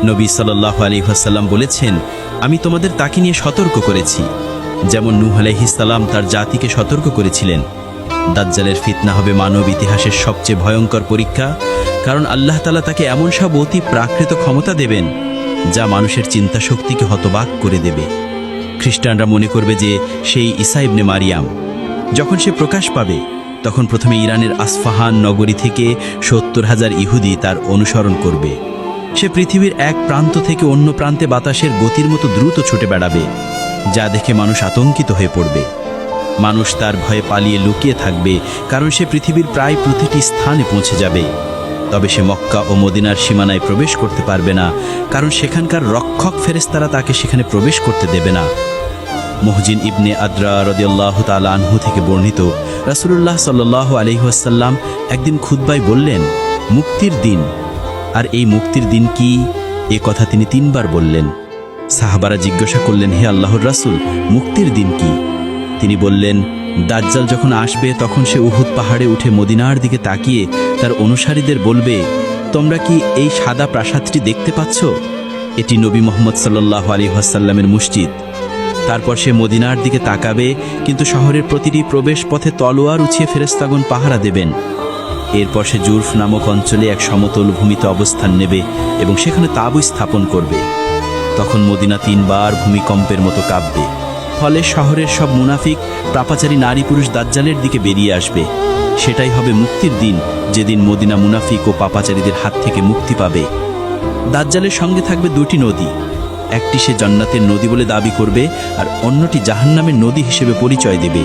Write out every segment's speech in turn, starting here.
নবী সাল্লাল্লাহু আলাইহি ওয়াসাল্লাম বলেছেন, আমি তোমাদের তাকে নিয়ে সতর্ক করেছি, যেমন নূহ আলাইহিস সালাম তার জাতিকে সতর্ক করেছিলেন। দাজ্জালের ফিতনা হবে মানব ইতিহাসের সবচেয়ে ভয়ঙ্কর পরীক্ষা, কারণ আল্লাহ তাআলা তাকে এমন সব অতি প্রাকৃত ক্ষমতা দেবেন যা মানুষের চিন্তা শক্তিকে হতবাক করে দেবে। খ্রিস্টানরা মনে করবে যে সেই ঈসা ইবনে মারিয়াম। যখন সে প্রকাশ পাবে, তখন প্রথমে ইরানের আসফাহান নগরী থেকে ৭০,০০০ ইহুদি তার অনুসরণ করবে। সে পৃথিবীর এক প্রান্ত থেকে অন্য প্রান্তে বাতাসের গতির মতো দ্রুত ছুটে বেড়াবে, যা দেখে মানুষ আতঙ্কিত হয়ে পড়বে। মানুষ তার ভয়ে পালিয়ে লুকিয়ে থাকবে, কারণ সে পৃথিবীর প্রায় প্রতিটি স্থানে পৌঁছে যাবে। তবে সে মক্কা ও মদিনার সীমানায় প্রবেশ করতে পারবে না, কারণ সেখানকার রক্ষক ফেরেশতারা তাকে সেখানে প্রবেশ করতে দেবে না। মুহজিন ইবনে আদরা রাদিয়াল্লাহু তাআলা আনহু থেকে বর্ণিত, রাসূলুল্লাহ সাল্লাল্লাহু আলাইহি ওয়াসাল্লাম একদিন খুতবায় বললেন, মুক্তির দিন। আর এই মুক্তির দিন কি, এ কথা তিনি ৩ বার বললেন। সাহাবারা জিজ্ঞাসা করলেন, হে আল্লাহর রাসূল, মুক্তির দিন কি? তিনি বললেন, দাজ্জাল যখন আসবে তখন সে উহুদ পাহাড়ে উঠে মদিনার দিকে তাকিয়ে তার অনুসারীদের বলবে, তোমরা কি এই সাদা প্রাসাদটি দেখতে পাচ্ছ? এটি নবী মুহাম্মদ সাল্লাল্লাহু আলাইহি ওয়াসাল্লামের মসজিদ। তারপর সে মদিনার দিকে তাকাবে, কিন্তু শহরের প্রতিটি প্রবেশ পথে তলোয়ার উঁচিয়ে ফেরেশতাগণ পাহারা দেবেন। এরপর সে জুরফ নামক অঞ্চলে এক সমতল ভূমিতে অবস্থান নেবে এবং সেখানে তাঁবু স্থাপন করবে। তখন মদিনা ৩ বার ভূমিকম্পের মতো কাঁপবে। ফলে শহরের সব মুনাফিক পাপাচারী নারী পুরুষ দাজ্জালের দিকে বেরিয়ে আসবে। সেটাই হবে মুক্তির দিন, যেদিন মদিনা মুনাফিক ও পাপাচারীদের হাত থেকে মুক্তি পাবে। দাজ্জালের সঙ্গে থাকবে 2টি নদী। একটি সে জান্নাতের নদী বলে দাবি করবে, আর অন্যটি জাহান্নামের নদী হিসেবে পরিচয় দেবে।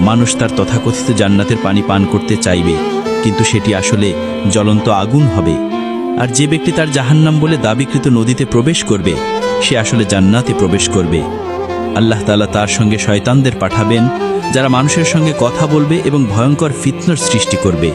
মানুষ তার তথাকথিত জান্নাতের পানি পান করতে চাইবে, কিন্তু সেটি আসলে জ্বলন্ত আগুন হবে। আর যে ব্যক্তি তার জাহান্নাম বলে দাবিকৃত নদীতে প্রবেশ করবে, সে আসলে জান্নাতে প্রবেশ করবে। আল্লাহ তাআলা তার সঙ্গে শয়তানদের পাঠাবেন, যারা মানুষের সঙ্গে কথা বলবে এবং ভয়ঙ্কর ফিতনার সৃষ্টি করবে।